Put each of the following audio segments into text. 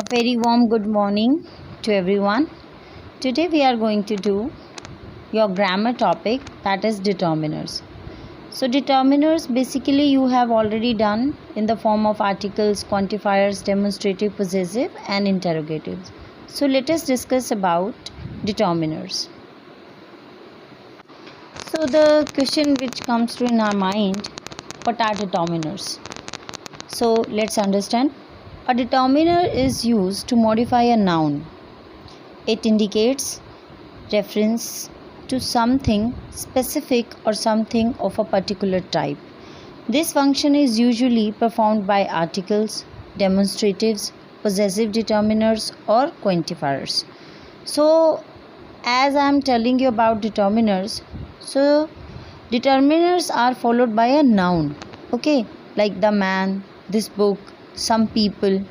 A very warm good morning to everyone. Today we are going to do your grammar topic, that is determiners. So determiners basically you have already done in the form of articles, quantifiers, demonstrative, possessive and interrogatives. So let us discuss about determiners. So the question which comes to in our mind, what are determiners? So let's understand. A determiner is used to modify a noun. It indicates reference to something specific or something of a particular type. This function is usually performed by articles, demonstratives, possessive determiners or quantifiers. So as I am telling you about determiners, so determiners are followed by a noun, okay, like the man, this book, some people.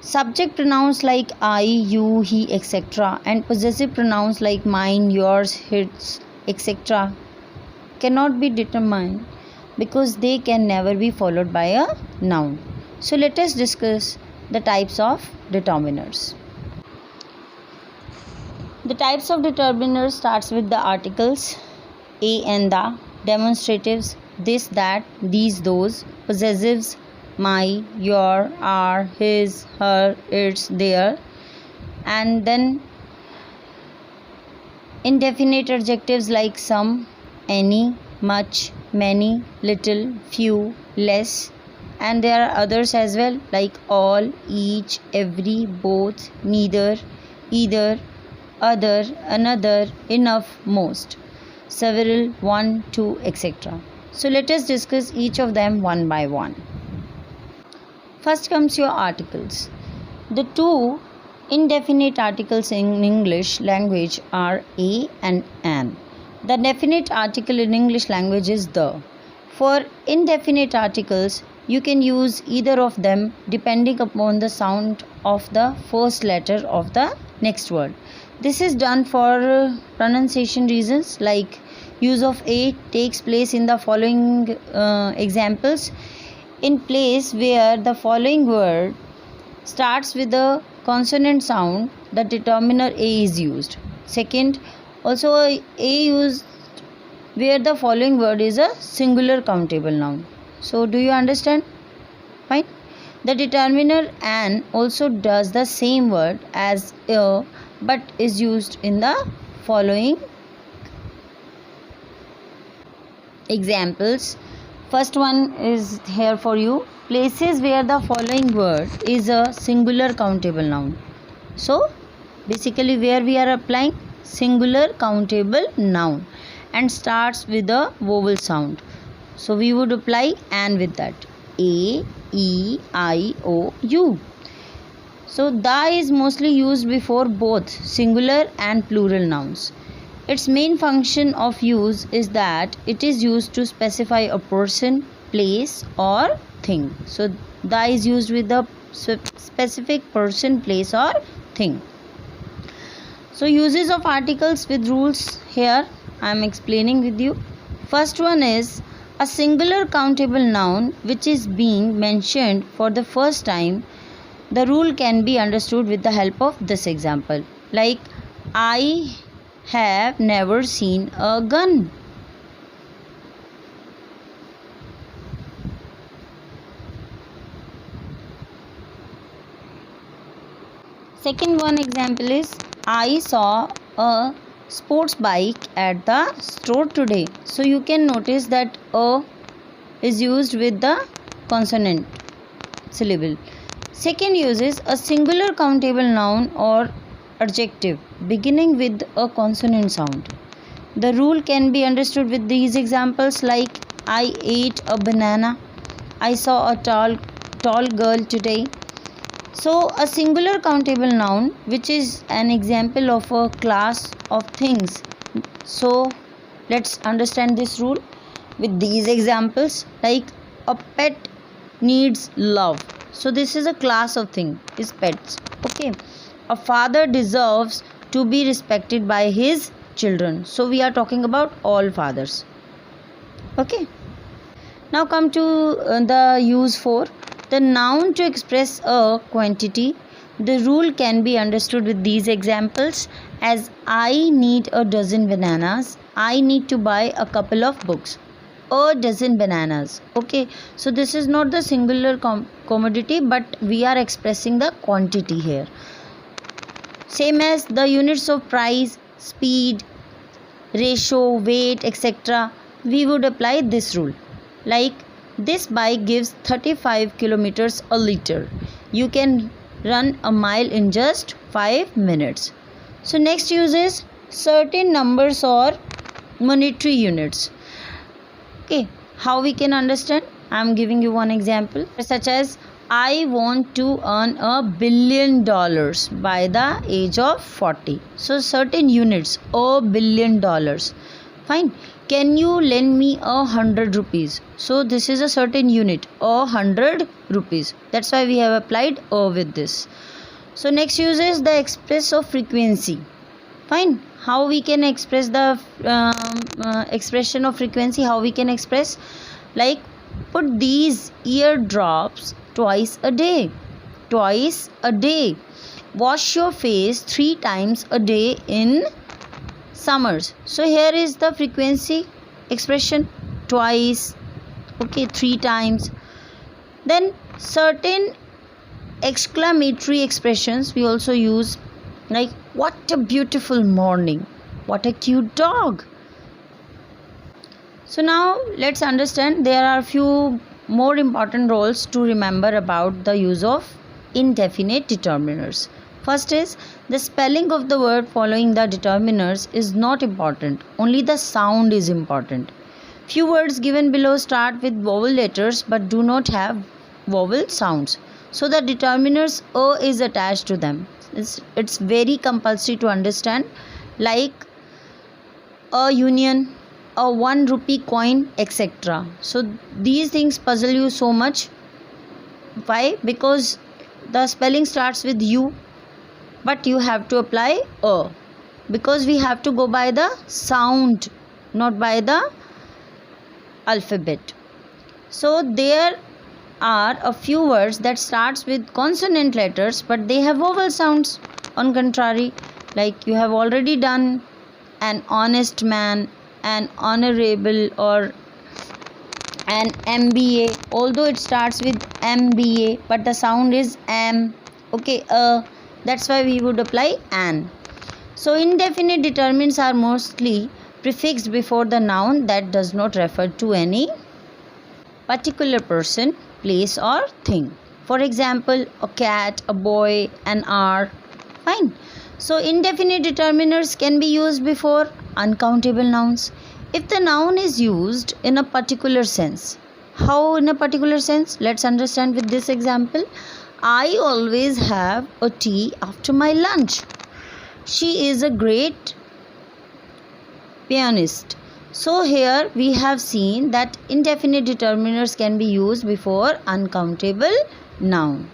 Subject pronouns like I, you, he, etc. and possessive pronouns like mine, yours, his, etc. cannot be determined because they can never be followed by a noun. So let us discuss the types of determiners. The types of determiners starts with the articles a and the, demonstratives this, that, these, those, possessives my, your, our, his, her, its, their, and then indefinite adjectives like some, any, much, many, little, few, less, and there are others as well like all, each, every, both, neither, either, other, another, enough, most, several, one, two, etc. So let us discuss each of them one by one. First comes your articles. The two indefinite articles in English language are a and an. The definite article in English language is the. For indefinite articles, you can use either of them depending upon the sound of the first letter of the next word. This is done for pronunciation reasons, like use of a takes place in the following examples. In place where the following word starts with a consonant sound, the determiner a is used. Second, also a used where the following word is a singular countable noun. So do you understand? Fine. The determiner an also does the same word as a but is used in the following examples. First one is here for you. Places where the following word is a singular countable noun. So basically where we are applying singular countable noun and starts with a vowel sound. So we would apply an with that. A, E, I, O, U. So the is mostly used before both singular and plural nouns. Its main function of use is that it is used to specify a person, place or thing. So the is used with the specific person, place or thing. So uses of articles with rules here I am explaining with you. First one is a singular countable noun which is being mentioned for the first time. The rule can be understood with the help of this example, like I have never seen a gun. Second one example is I saw a sports bike at the store today. So you can notice that a is used with the consonant syllable. Second use is a singular countable noun or adjective beginning with a consonant sound. The rule can be understood with these examples like I ate a banana, I saw a tall girl today. So a singular countable noun which is an example of a class of things. So let's understand this rule with these examples, like a pet needs love. So this is a class of thing, is pets. Okay. A father deserves to be respected by his children. So we are talking about all fathers. Okay. Now come to the use for. The noun to express a quantity. The rule can be understood with these examples as I need a dozen bananas. I need to buy a couple of books. A dozen bananas. Okay, so this is not the singular commodity, but we are expressing the quantity here. Same as the units of price, speed, ratio, weight, etc. We would apply this rule. Like this bike gives 35 kilometers a liter. You can run a mile in just 5 minutes. So next use is certain numbers or monetary units. Okay, how we can understand? I am giving you one example, such as I want to earn $1 billion by the age of 40. So certain units, $1 billion. Fine. Can you lend me 100 rupees? So this is a certain unit, 100 rupees. That's why we have applied with this. So next use is the express of frequency. Fine. How we can express the expression of frequency? How we can express? Like put these eardrops twice a day. Twice a day. Wash your face 3 times a day in summers. So here is the frequency expression, twice. Okay, 3 times. Then certain exclamatory expressions we also use, like what a beautiful morning, what a cute dog. So now let's understand there are few more important rules to remember about the use of indefinite determiners. First is the spelling of the word following the determiners is not important, only the sound is important. Few words given below start with vowel letters but do not have vowel sounds, so the determiners is attached to them. It's very compulsory to understand, like a union, a 1 rupee coin, etc. So these things puzzle you so much. Why? Because the spelling starts with U, but you have to apply because we have to go by the sound, not by the alphabet. So there are a few words that starts with consonant letters but they have vowel sounds. On contrary, like you have already done an honest man, an honorable, or an MBA, although it starts with MBA but the sound is M. Okay, that's why we would apply an. So indefinite determinants are mostly prefixed before the noun that does not refer to any particular person, place or thing. For example, a cat, a boy, an hour. Fine. So indefinite determiners can be used before uncountable nouns. If the noun is used in a particular sense. How in a particular sense? Let's understand with this example. I always have a tea after my lunch. She is a great pianist. So here we have seen that indefinite determiners can be used before uncountable noun.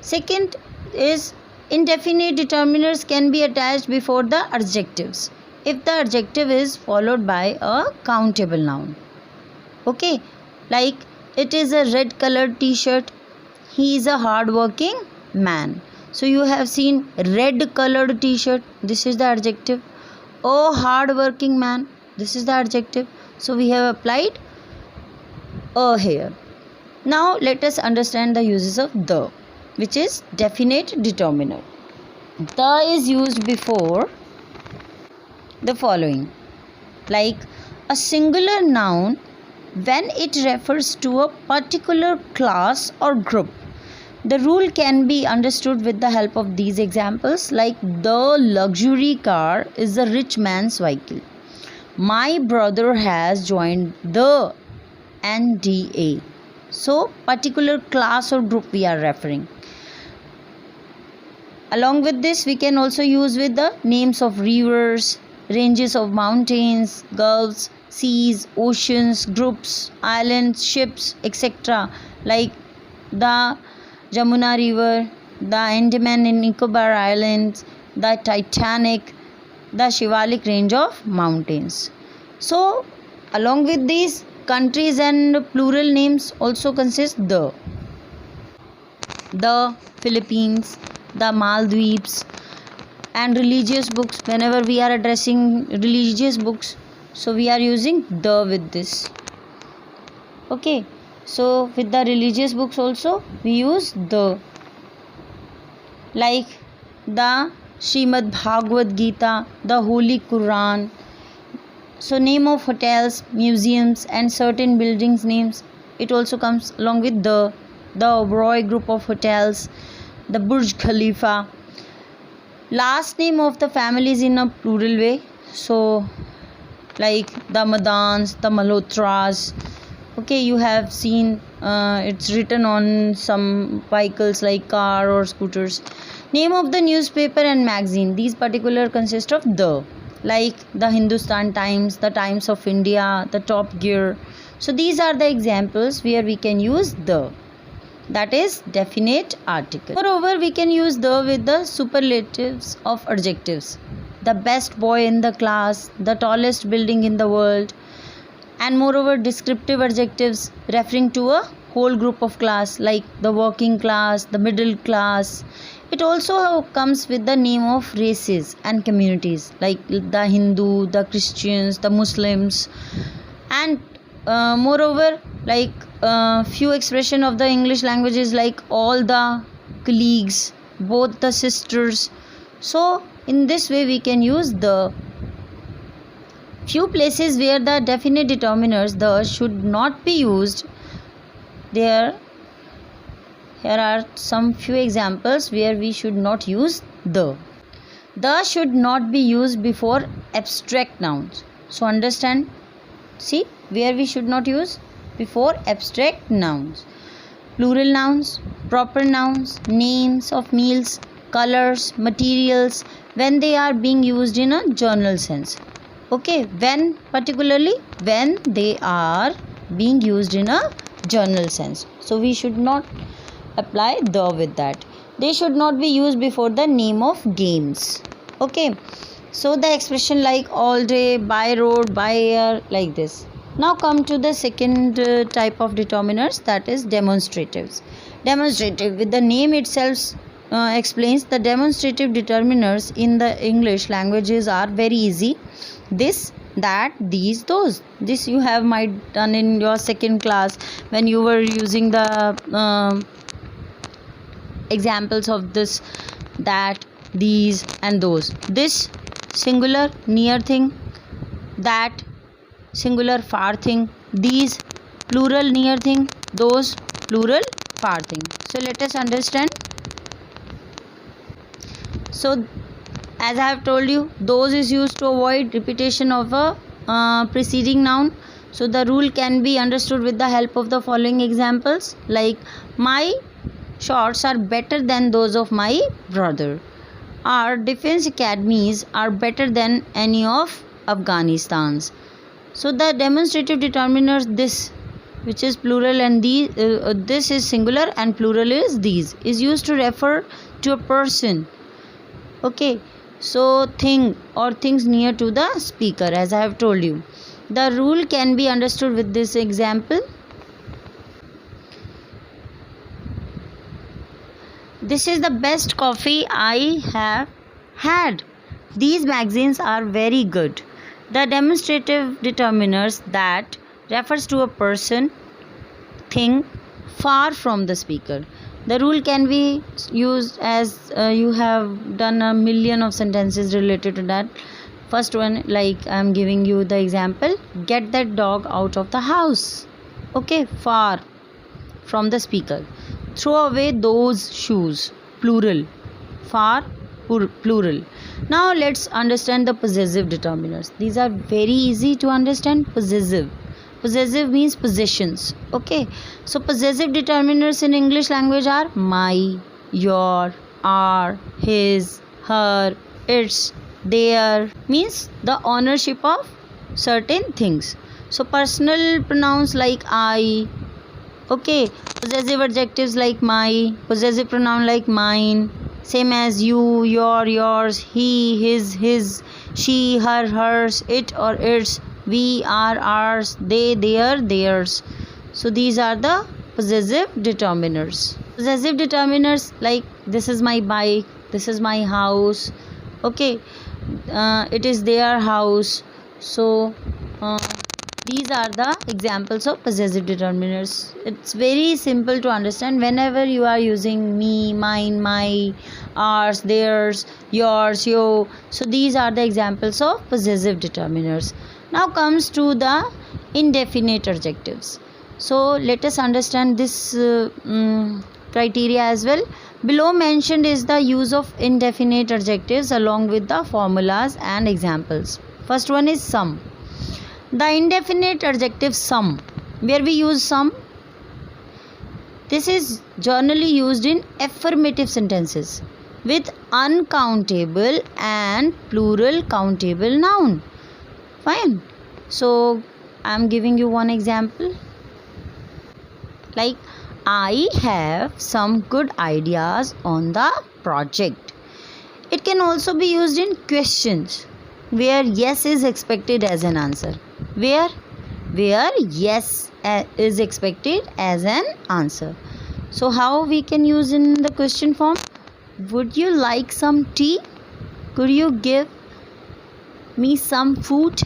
Second is indefinite determiners can be attached before the adjectives if the adjective is followed by a countable noun. Okay, like it is a red colored t-shirt. He is a hard-working man. So you have seen red colored t-shirt. This is the adjective. Oh, hard-working man. This is the adjective. So we have applied a here. Now let us understand the uses of the, which is definite determiner. The is used before the following, like a singular noun when it refers to a particular class or group. The rule can be understood with the help of these examples, like the luxury car is a rich man's vehicle. My brother has joined the NDA. So particular class or group we are referring. Along with this, we can also use with the names of rivers, ranges of mountains, gulfs, seas, oceans, groups, islands, ships, etc. Like the Jamuna River, the Andaman and Nicobar Islands, the Titanic, the Shivalik range of mountains. So along with these, countries and plural names also consist the. the Philippines, the Maldives. And religious books, whenever we are addressing religious books, so we are using the with this. Okay, so with the religious books also we use the, like the Srimad Bhagavad Gita, the Holy Quran. So name of hotels, museums and certain buildings names, it also comes along with the Oberoi group of hotels, the Burj Khalifa. Last name of the families in a plural way, so like the Madans, the Malhotras. Okay, you have seen it's written on some vehicles like car or scooters. Name of the newspaper and magazine, these particular consist of the, like the Hindustan Times, the Times of India, the Top Gear. So these are the examples where we can use the, that is definite article. Moreover, we can use the with the superlatives of adjectives. The best boy in the class, the tallest building in the world. And moreover, descriptive adjectives referring to a whole group of class, like the working class, the middle class. It also comes with the name of races and communities, like the Hindu, the Christians, the Muslims. And moreover, like few expression of the English language is like all the colleagues, both the sisters. So in this way we can use the. Few places where the definite determiners the should not be used. Here are some few examples where we should not use the. The should not be used before abstract nouns. So understand, see where we should not use, before abstract nouns. Plural nouns, proper nouns, names of meals, colors, materials, when they are being used in a general sense. Okay, when, particularly when they are being used in a general sense. So we should not apply the with that. They should not be used before the name of games. Okay, so the expression like all day, by road, by air, like this. Now come to the second type of determiners, that is demonstratives. Demonstrative, with the name itself explains, the demonstrative determiners in the English languages are very easy. This, that, these, those. This you have might done in your second class when you were using the examples of this, that, these and those. This singular near thing, that singular far thing, these plural near thing, those plural far thing. So let us understand. So as I have told you, those is used to avoid repetition of a preceding noun. So the rule can be understood with the help of the following examples, like my shorts are better than those of my brother. Our defense academies are better than any of Afghanistan's. So the demonstrative determiners this, which is plural, and these this is singular and plural is these, is used to refer to a person. Okay, so thing or things near to the speaker, as I have told you. The rule can be understood with this example. This is the best coffee I have had. These magazines are very good. The demonstrative determiners that refers to a person, thing far from the speaker. The rule can be used as you have done a million of sentences related to that. First one, like I am giving you the example, get that dog out of the house. Okay, far from the speaker. Throw away those shoes, plural. Far, plural. Now let's understand the possessive determiners. These are very easy to understand. Possessive. Possessive means possessions. Okay, so possessive determiners in English language are my, your, our, his, her, its, their, means the ownership of certain things. So personal pronouns like I. Okay, possessive adjectives like my, possessive pronoun like mine, same as you, your, yours, he, his, she, her, hers, it or its, we, our, ours, they, their, theirs. So these are the possessive determiners. Possessive determiners like this is my bike, this is my house. Okay, it is their house. So these are the examples of possessive determiners. It's very simple to understand. Whenever you are using me, mine, my, ours, theirs, yours, yo, so these are the examples of possessive determiners. Now comes to the indefinite adjectives. So let us understand this criteria as well. Below mentioned is the use of indefinite adjectives along with the formulas and examples. First one is some. The indefinite adjective some, where we use some, this is generally used in affirmative sentences with uncountable and plural countable noun. Fine. So I am giving you one example. Like, I have some good ideas on the project. It can also be used in questions where yes is expected as an answer. Where yes is expected as an answer. So how we can use in the question form? Would you like some tea? Could you give me some food?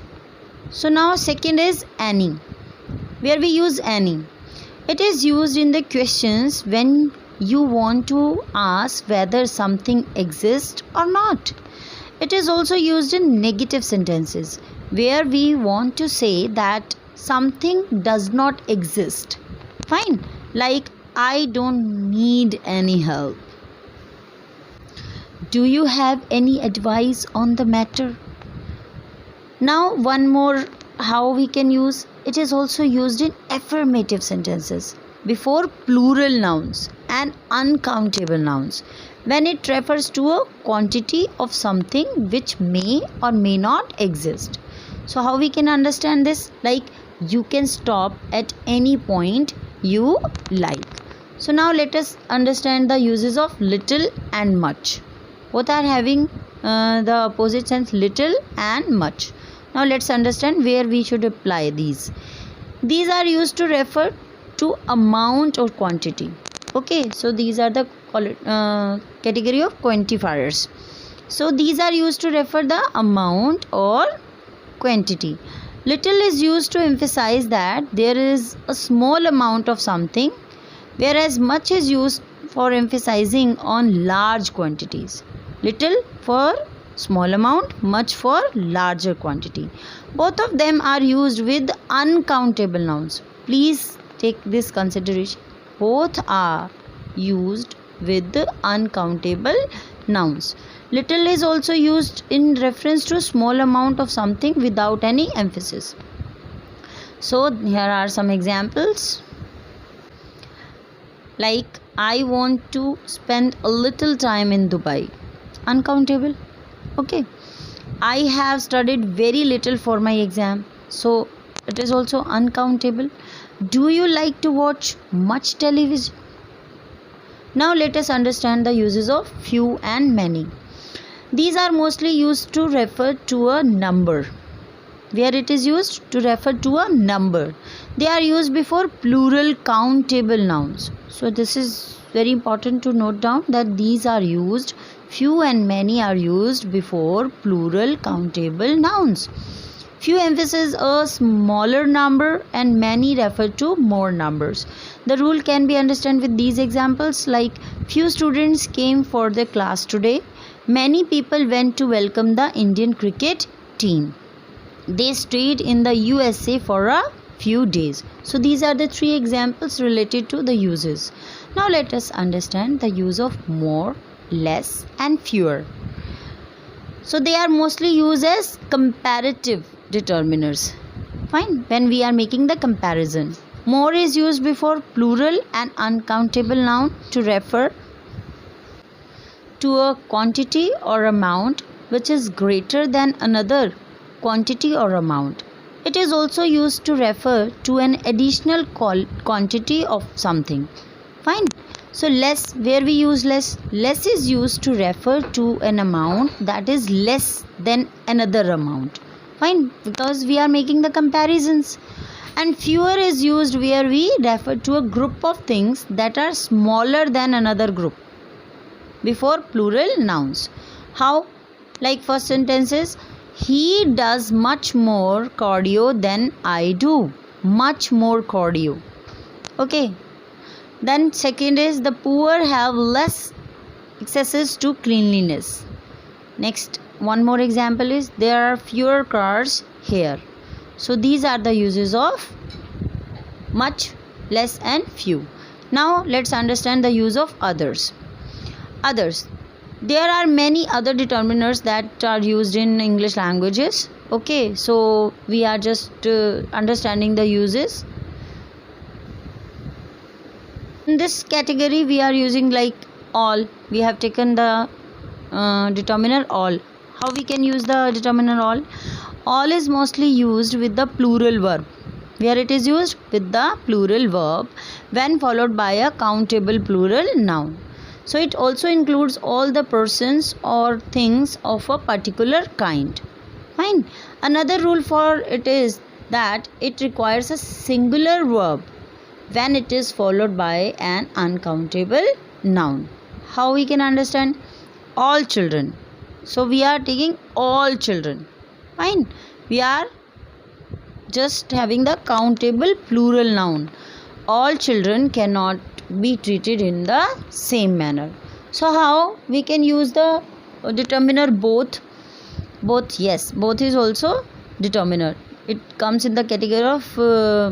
So now second is any, where we use any. It is used in the questions when you want to ask whether something exists or not. It is also used in negative sentences where we want to say that something does not exist. Fine. Like, I don't need any help. Do you have any advice on the matter? Now one more how we can use. It is also used in affirmative sentences before plural nouns and uncountable nouns when it refers to a quantity of something which may or may not exist. So how we can understand this? Like, you can stop at any point you like. So now let us understand the uses of little and much. Both are having the opposite sense, little and much. Now let's understand where we should apply these. These are used to refer to amount or quantity. Okay, so these are the category of quantifiers. So these are used to refer the amount or quantity. Little is used to emphasize that there is a small amount of something, whereas much is used for emphasizing on large quantities. Little for small amount, much for larger quantity. Both of them are used with uncountable nouns. Please take this consideration. Both are used with the uncountable nouns. Little is also used in reference to small amount of something without any emphasis. So here are some examples. Like, I want to spend a little time in Dubai. Uncountable. Okay, I have studied very little for my exam, so it is also uncountable. Do you like to watch much television? Now let us understand the uses of few and many. These are mostly used to refer to a number. Where it is used to refer to a number. They are used before plural countable nouns. So this is very important to note down that these are used. Few and many are used before plural countable nouns. Few emphasize a smaller number and many refer to more numbers. The rule can be understood with these examples like few students came for the class today. Many people went to welcome the Indian cricket team. They stayed in the USA for a few days. So these are the three examples related to the uses. Now let us understand the use of more, less and fewer. So they are mostly used as comparative determiners. Fine, when we are making the comparison. More is used before plural and uncountable noun to refer to a quantity or amount which is greater than another quantity or amount. It is also used to refer to an additional quantity of something. Fine. So less, where we use less is used to refer to an amount that is less than another amount. Fine, because we are making the comparisons. And fewer is used where we refer to a group of things that are smaller than another group before plural nouns. How? Like first sentence is, he does much more cardio than I do. Much more cardio. Okay. Then second is, the poor have less access to cleanliness. Next, one more example is, there are fewer cars here. So these are the uses of much, less and few. Now let's understand the use of others. Others. There are many other determiners that are used in English languages. Okay, so we are just understanding the uses. In this category we are using like all. We have taken the determiner all. How we can use the determiner all? All is mostly used with the plural verb. Where it is used? With the plural verb when followed by a countable plural noun. So it also includes all the persons or things of a particular kind. Fine. Another rule for it is that it requires a singular verb when it is followed by an uncountable noun. How we can understand? All children. So we are taking all children. Fine. We are just having the countable plural noun. All children cannot be treated in the same manner. So how we can use the determiner both? Both, yes, both is also determiner. It comes in the category of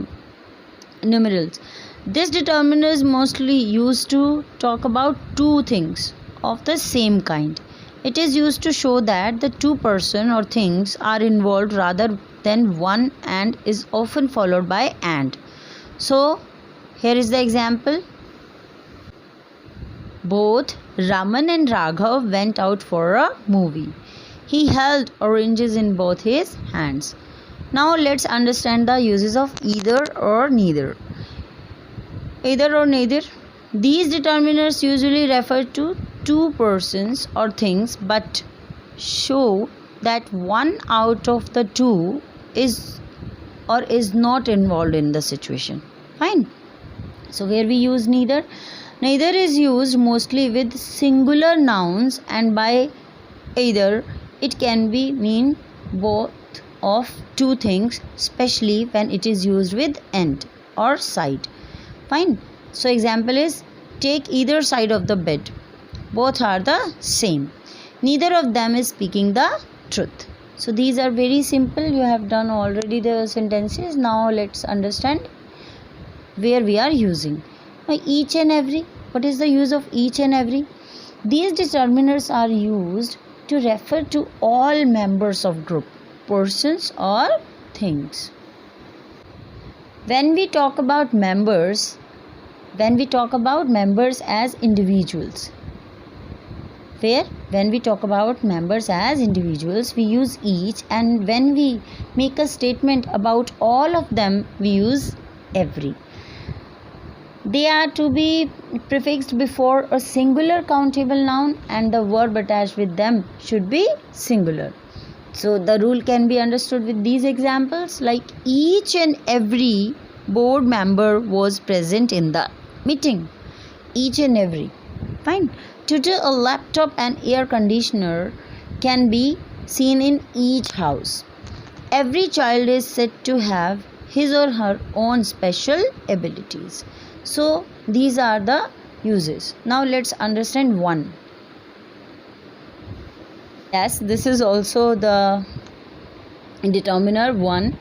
numerals. This determiner is mostly used to talk about two things of the same kind. It is used to show that the two person or things are involved rather than one, and is often followed by and. So here is the example. Both Raman and Raghav went out for a movie. He held oranges in both his hands. Now let's understand the uses of either or neither. Either or neither. These determiners usually refer to two persons or things but show that one out of the two is or is not involved in the situation. Fine. So where we use neither. Neither is used mostly with singular nouns, and by either it can be mean both of two things, especially when it is used with and or side. Fine. So example is, take either side of the bed. Both are the same. Neither of them is speaking the truth. So these are very simple. You have done already the sentences. Now let's understand where we are using. Now each and every. What is the use of each and every? These determiners are used to refer to all members of group, persons or things. When we talk about members as individuals, when we talk about members as individuals, we use each, and when we make a statement about all of them, we use every. They are to be prefixed before a singular countable noun, and the verb attached with them should be singular. So the rule can be understood with these examples, like each and every board member was present in the meeting. Each and every. Fine. Today a laptop and air conditioner can be seen in each house. Every child is said to have his or her own special abilities. So these are the uses. Now let's understand one. Yes, this is also the determiner one.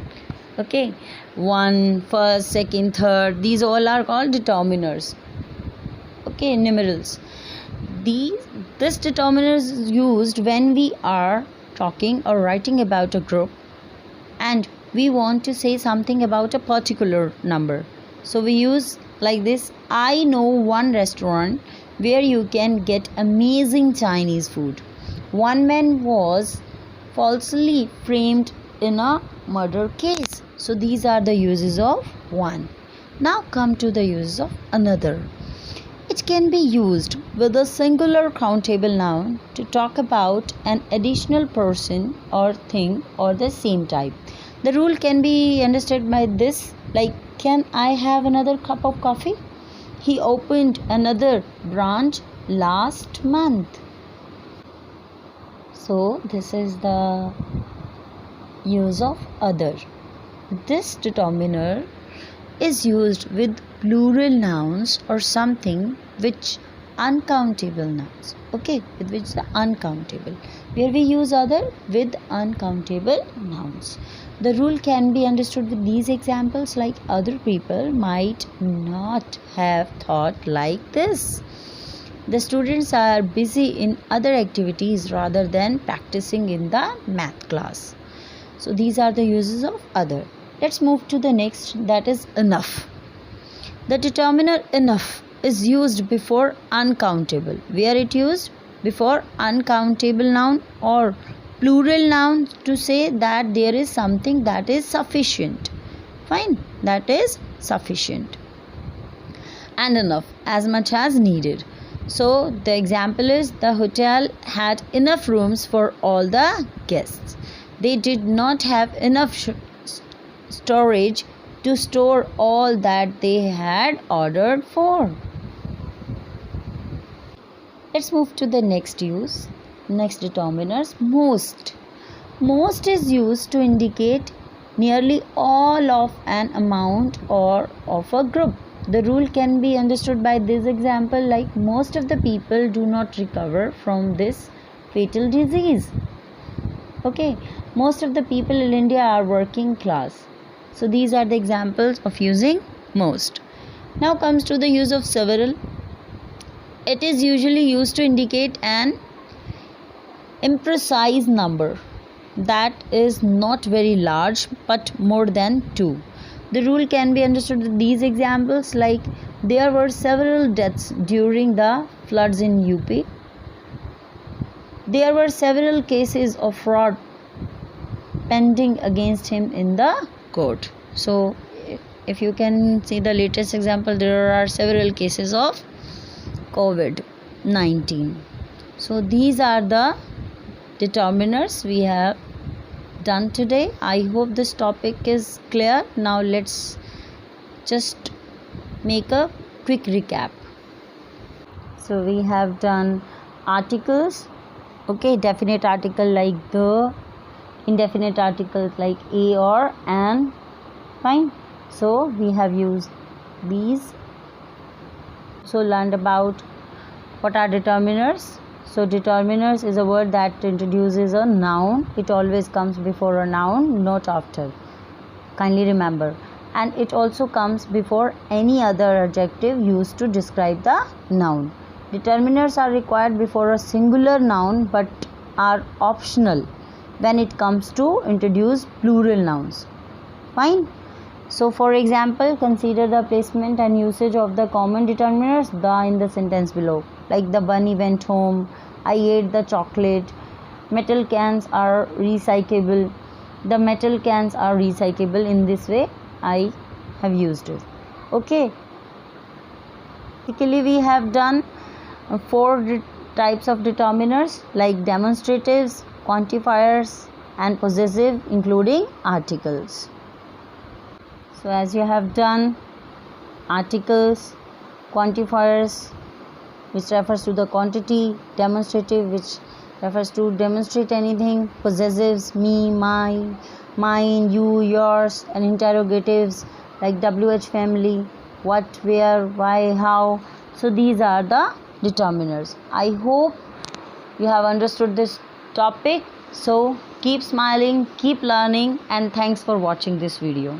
Okay, one, first, second, third. These all are called determiners. Okay, numerals. This determiner is used when we are talking or writing about a group and we want to say something about a particular number. So we use like this. I know one restaurant where you can get amazing Chinese food. One man was falsely framed in a murder case. So these are the uses of one. Now come to the uses of another. It can be used with a singular countable noun to talk about an additional person or thing or the same type. The rule can be understood by this. Like, can I have another cup of coffee? He opened another branch last month. So this is the use of other. This determiner is used with plural nouns or something which uncountable nouns. Okay, with which the uncountable. Where we use other with uncountable nouns. The rule can be understood with these examples, like other people might not have thought like this. The students are busy in other activities rather than practicing in the math class. So these are the uses of other. Let's move to the next, that is enough. The determiner enough is used before uncountable. Where it used? Before uncountable noun or plural noun to say that there is something that is sufficient. Fine, that is sufficient. And enough, as much as needed. So the example is the hotel had enough rooms for all the guests. They did not have enough storage to store all that they had ordered for. Let's move to the next use. Next determiners, most. Most is used to indicate nearly all of an amount or of a group. The rule can be understood by this example, like most of the people do not recover from this fatal disease. Okay, most of the people in India are working class. So these are the examples of using most. Now comes to the use of several. It is usually used to indicate an imprecise number that is not very large but more than 2. The rule can be understood with these examples, like there were several deaths during the floods in UP. There were several cases of fraud pending against him in the court. So if you can see the latest example, there are several cases of COVID-19. So these are the determiners we have done today. I hope this topic is clear. Now let's just make a quick recap. So we have done articles. Okay, definite article like the, indefinite articles like a or an. Fine. So we have used these. So learned about what are determiners. So determiners is a word that introduces a noun. It always comes before a noun, not after. Kindly remember. And it also comes before any other adjective used to describe the noun. Determiners are required before a singular noun but are optional when it comes to introduce plural nouns. Fine. So for example, consider the placement and usage of the common determiners the in the sentence below. Like the bunny went home, I ate the chocolate, metal cans are recyclable. The metal cans are recyclable. In this way I have used it. Okay. Basically we have done 4 types of determiners like demonstratives, quantifiers and possessive, including articles. So as you have done articles, quantifiers which refers to the quantity, demonstrative which refers to demonstrate anything, possessives me, my, mine, you, yours, and interrogatives like WH family, what, where, why, how. So these are the determiners. I hope you have understood this topic. So keep smiling, keep learning, and thanks for watching this video.